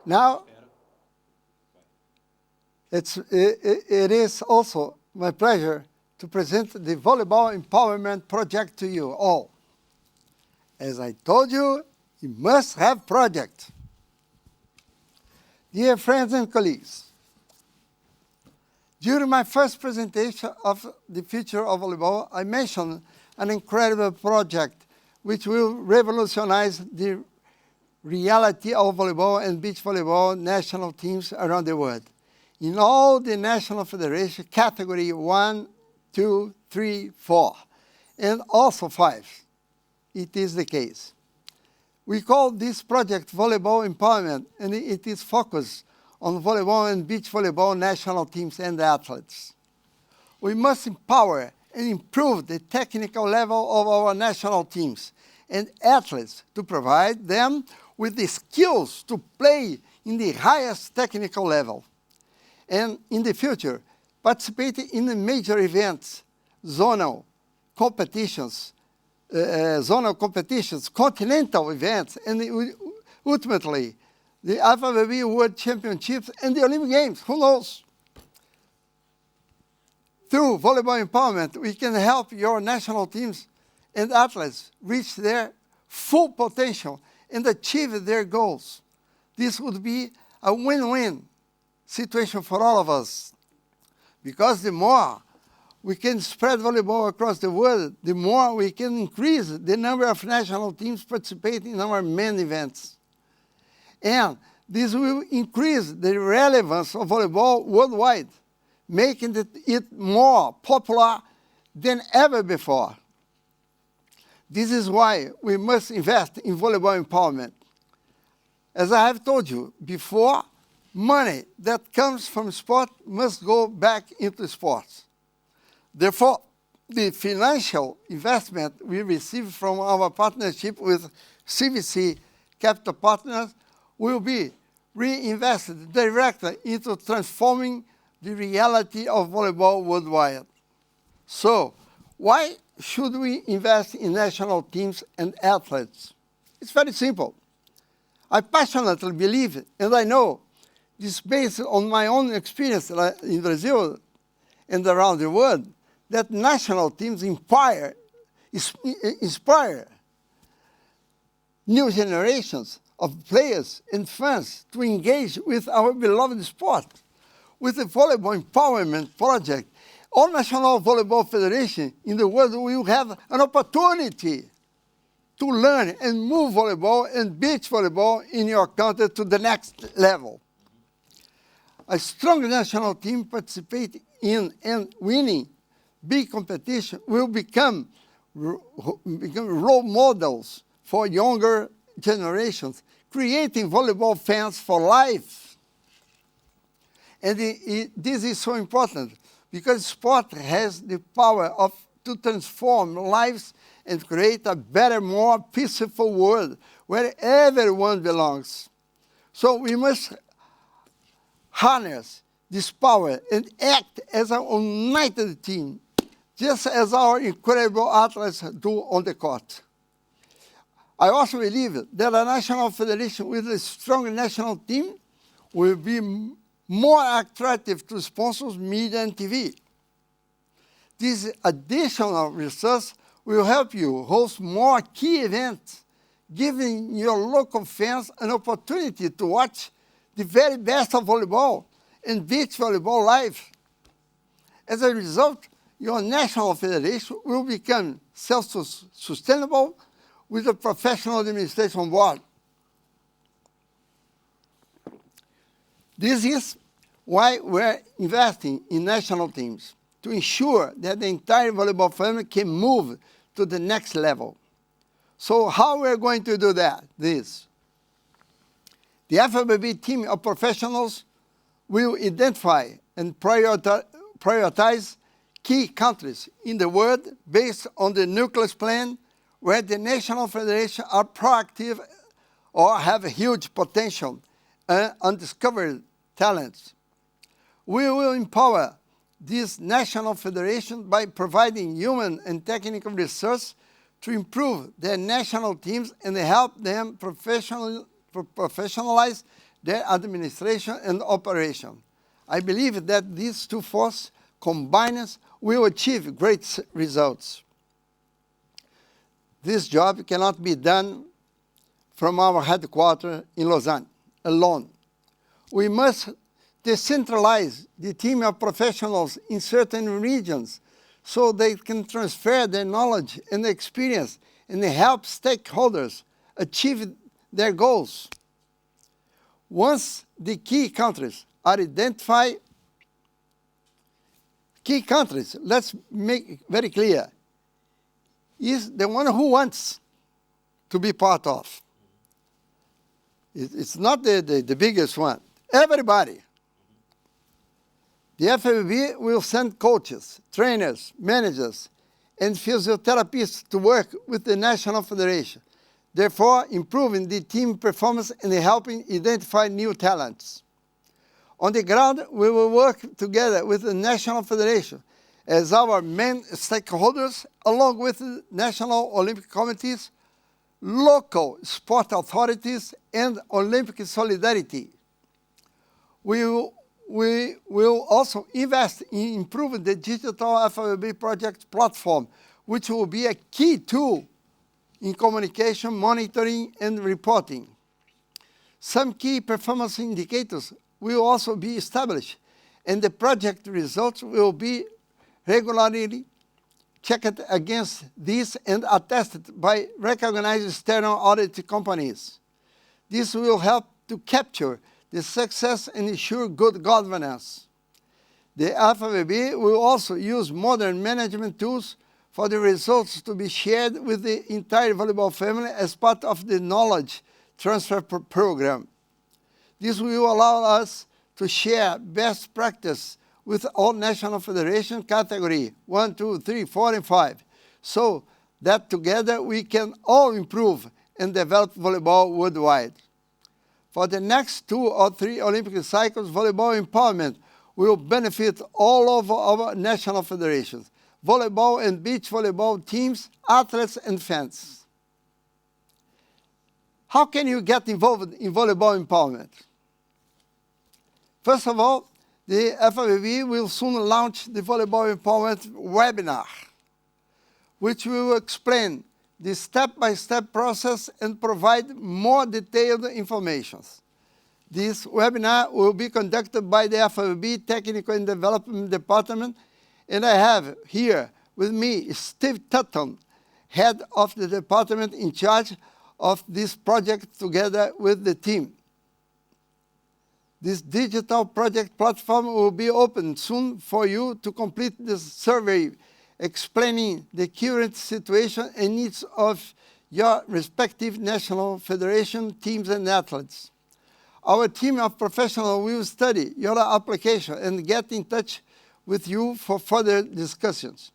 Now, it is also my pleasure to present the Volleyball Empowerment Project to you all. As I told you, you must have project. Dear friends and colleagues, during my first presentation of the future of volleyball, I mentioned an incredible project which will revolutionize the reality of volleyball and beach volleyball national teams around the world. In all the national federation, category 1, 2, 3, 4, and also 5, it is the case. We call this project Volleyball Empowerment, and it is focused on volleyball and beach volleyball national teams and athletes. We must empower and improve the technical level of our national teams and athletes to provide them with the skills to play in the highest technical level. And in the future, participate in the major events, zonal competitions, continental events, and ultimately, the FIVB World Championships and the Olympic Games. Who knows? Through volleyball empowerment, we can help your national teams and athletes reach their full potential and achieve their goals. This would be a win-win situation for all of us, because the more we can spread volleyball across the world, the more we can increase the number of national teams participating in our main events. And this will increase the relevance of volleyball worldwide, making it more popular than ever before. This is why we must invest in volleyball empowerment. As I have told you before, money that comes from sport must go back into sports. Therefore, the financial investment we receive from our partnership with CVC Capital Partners will be reinvested directly into transforming the reality of volleyball worldwide. So, why should we invest in national teams and athletes? It's very simple. I passionately believe, and I know, this based on my own experience in Brazil and around the world, that national teams inspire new generations of players and fans to engage with our beloved sport. With the Volleyball Empowerment Project, all national volleyball federations in the world will have an opportunity to learn and move volleyball and beach volleyball in your country to the next level. A strong national team participating in and winning big competition will become role models for younger generations, creating volleyball fans for life. And this is so important because sport has the power to transform lives and create a better, more peaceful world where everyone belongs. So we must harness this power and act as a united team, just as our incredible athletes do on the court. I also believe that a national federation with a strong national team will be more attractive to sponsors, media, and TV. This additional resource will help you host more key events, giving your local fans an opportunity to watch the very best of volleyball and beach volleyball live. As a result, your national federation will become self-sustainable with a professional administration board. This is why we're investing in national teams, to ensure that the entire volleyball family can move to the next level. So how we're going to do that? This. The FIVB team of professionals will identify and prioritize key countries in the world based on the nucleus plan where the national federations are proactive or have a huge potential and undiscovered talents. We will empower these national federations by providing human and technical resources to improve their national teams and help them professionalize their administration and operation. I believe that these two forces combined will achieve great results. This job cannot be done from our headquarters in Lausanne alone. We must decentralize the team of professionals in certain regions so they can transfer their knowledge and experience and help stakeholders achieve their goals. Once the key countries are identified, let's make it very clear, is the one who wants to be part of. It's not the biggest one. Everybody. The FIVB will send coaches, trainers, managers, and physiotherapists to work with the National Federation, therefore improving the team performance and helping identify new talents. On the ground, we will work together with the National Federation as our main stakeholders, along with the National Olympic Committees, local sport authorities, and Olympic solidarity. We will also invest in improving the digital FIVB project platform, which will be a key tool in communication, monitoring, and reporting. Some key performance indicators will also be established, and the project results will be regularly checked against these and attested by recognized external audit companies. This will help to capture the success and ensure good governance. The FIVB will also use modern management tools for the results to be shared with the entire volleyball family as part of the knowledge transfer program. This will allow us to share best practice with all national federation category 1, 2, 3, 4, and 5, so that together we can all improve and develop volleyball worldwide. For the next 2 or 3 Olympic cycles, volleyball empowerment will benefit all of our national federations, volleyball and beach volleyball teams, athletes, and fans. How can you get involved in volleyball empowerment? First of all, the FIVB will soon launch the Volleyball Empowerment webinar, which will explain the step-by-step process and provide more detailed information. This webinar will be conducted by the FIVB Technical and Development Department, and I have here with me Steve Tutton, head of the department in charge of this project together with the team. This digital project platform will be open soon for you to complete the survey explaining the current situation and needs of your respective national federation, teams, and athletes. Our team of professionals will study your application and get in touch with you for further discussions.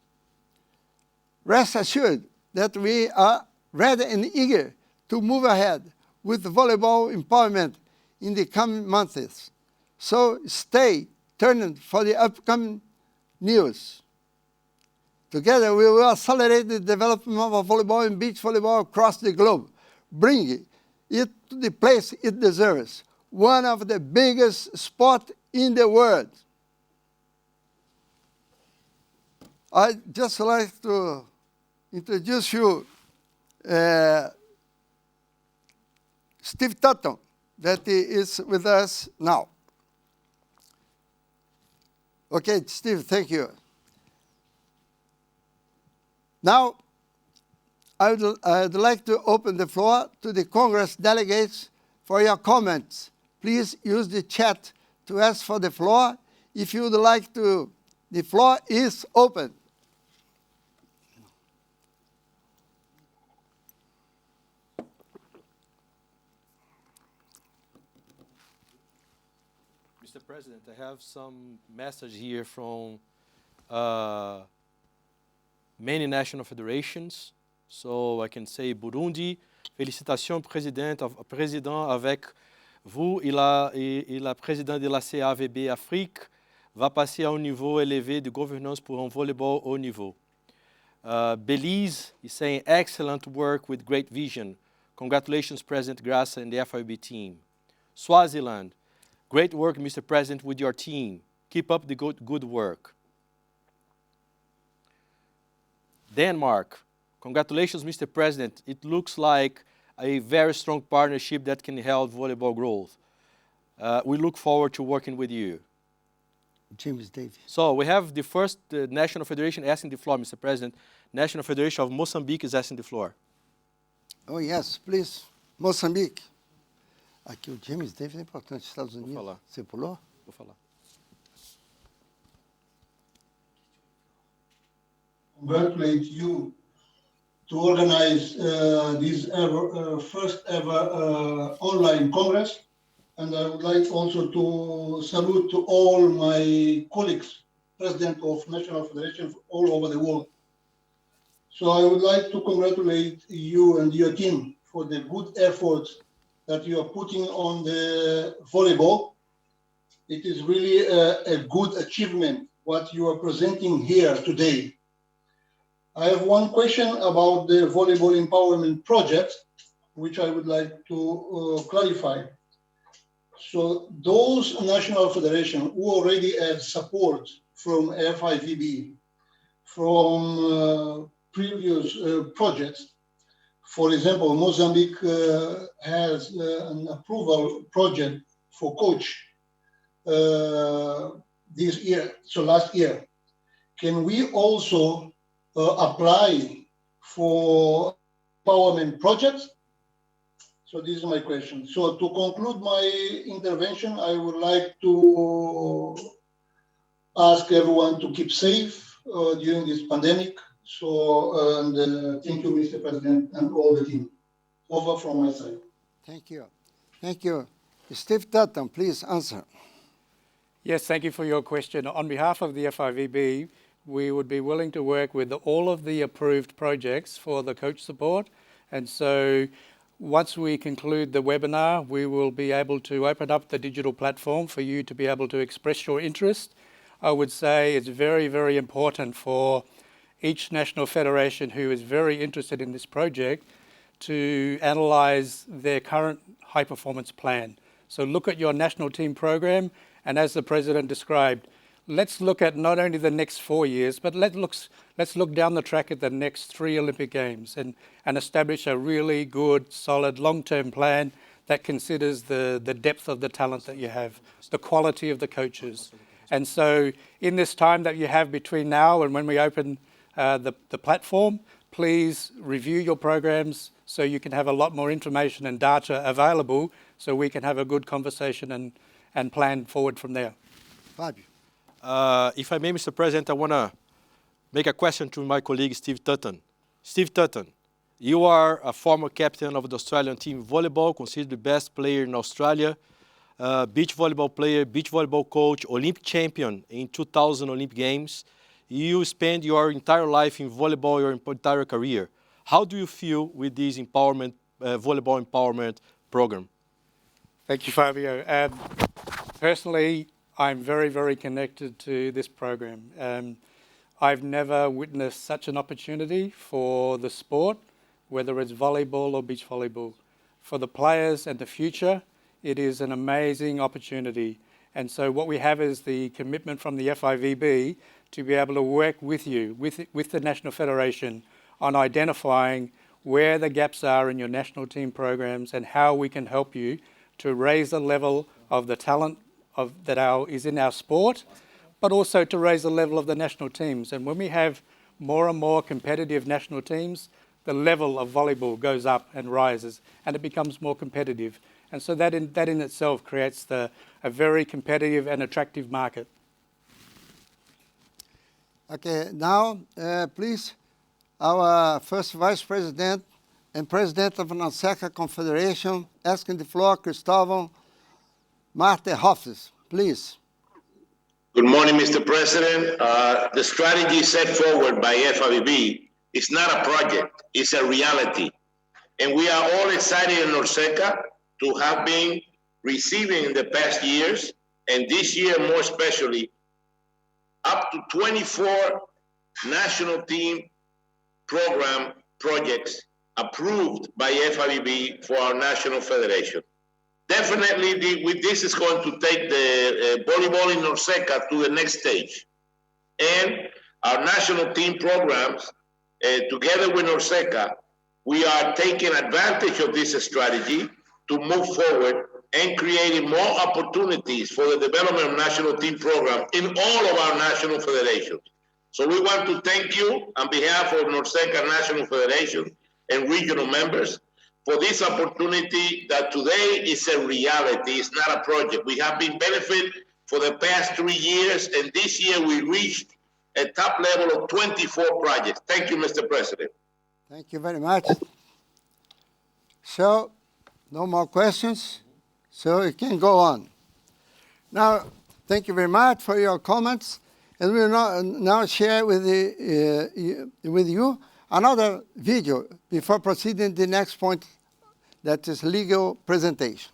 Rest assured that we are ready and eager to move ahead with volleyball empowerment in the coming months. So stay tuned for the upcoming news. Together we will accelerate the development of volleyball and beach volleyball across the globe, bringing it to the place it deserves, one of the biggest sports in the world. I'd just like to introduce you Steve Tutton, that is with us now. Okay, Steve, thank you. Now, I'd like to open the floor to the Congress delegates for your comments. Please use the chat to ask for the floor. If you would like to, the floor is open. Mr. President, I have some message here from many national federations. So I can say Burundi, félicitations président avec vous et la présidente de la FIVB Afrique va passer à un niveau élevé de gouvernance pour un volleyball haut niveau. Belize is saying excellent work with great vision. Congratulations, President Graça and the FIVB team. Swaziland. Great work, Mr. President, with your team. Keep up the good work. Denmark. Congratulations, Mr. President. It looks like a very strong partnership that can help volleyball growth. We look forward to working with you. James Davis. So we have the first National Federation asking the floor, Mr. President. National Federation of Mozambique is asking the floor. Oh, yes, please. Moçambique. Aqui o James Davis é importante, Estados Unidos. Vou falar. Você pulou? Vou falar. Congratulate you to organize this first ever online Congress. And I would like also to salute to all my colleagues, President of National Federations all over the world. So I would like to congratulate you and your team for the good efforts that you are putting on the volleyball. It is really a good achievement what you are presenting here today. I have one question about the volleyball empowerment project, which I would like to clarify. So those national federations who already have support from FIVB, from previous projects, for example, Mozambique has an approval project for coach this year, so last year. Can we also apply for empowerment projects? So this is my question. So to conclude my intervention, I would like to ask everyone to keep safe during this pandemic. So, and thank you, Mr. President, and all the team. Over from my side. Thank you. Thank you. Steve Tutton, please answer. Yes, thank you for your question. On behalf of the FIVB, we would be willing to work with all of the approved projects for the coach support. And so once we conclude the webinar, we will be able to open up the digital platform for you to be able to express your interest. I would say it's very, very important for each national federation who is very interested in this project to analyse their current high performance plan. So look at your national team program, and as the President described, let's look at not only the next 4 years, but let's look down the track at the next 3 Olympic Games and establish a really good, solid, long-term plan that considers the depth of the talent that you have, the quality of the coaches. And so in this time that you have between now and when we open the platform, please review your programs so you can have a lot more information and data available so we can have a good conversation and plan forward from there. Fábio. If I may, Mr. President, I want to make a question to my colleague, Steve Tutton. Steve Tutton, you are a former captain of the Australian team volleyball, considered the best player in Australia, beach volleyball player, beach volleyball coach, Olympic champion in 2000 Olympic Games. You spent your entire life in volleyball, your entire career. How do you feel with this empowerment, volleyball empowerment program? Thank you, Fabio. Personally, I'm very, very connected to this program. I've never witnessed such an opportunity for the sport, whether it's volleyball or beach volleyball. For the players and the future, it is an amazing opportunity. And so what we have is the commitment from the FIVB to be able to work with you, with the National Federation, on identifying where the gaps are in your national team programs and how we can help you to raise the level of the talent that is in our sport, but also to raise the level of the national teams. And when we have more and more competitive national teams, the level of volleyball goes up and rises, and it becomes more competitive. And so that in itself creates a very competitive and attractive market. Okay, now, please, our first Vice President and President of NASECA Confederation, asking the floor, Cristóvão Marte Hofes, please. Good morning, Mr. President. The strategy set forward by FIVB is not a project, it's a reality. And we are all excited in NASECA to have been receiving in the past years, and this year more especially, up to 24 national team program projects approved by FIVB for our national federation. Definitely, this is going to take the volleyball in Norseca to the next stage. And our national team programs, together with Norseca, we are taking advantage of this strategy to move forward and creating more opportunities for the development of national team programs in all of our national federations. So we want to thank you on behalf of Norseca National Federation and regional members for this opportunity that today is a reality. It's not a project. We have been benefit for the past 3 years, and this year we reached a top level of 24 projects. Thank you, Mr. President. Thank you very much. So, no more questions, so you can go on. Now, thank you very much for your comments, and we will now share with you another video before proceeding to the next point, that is legal presentation.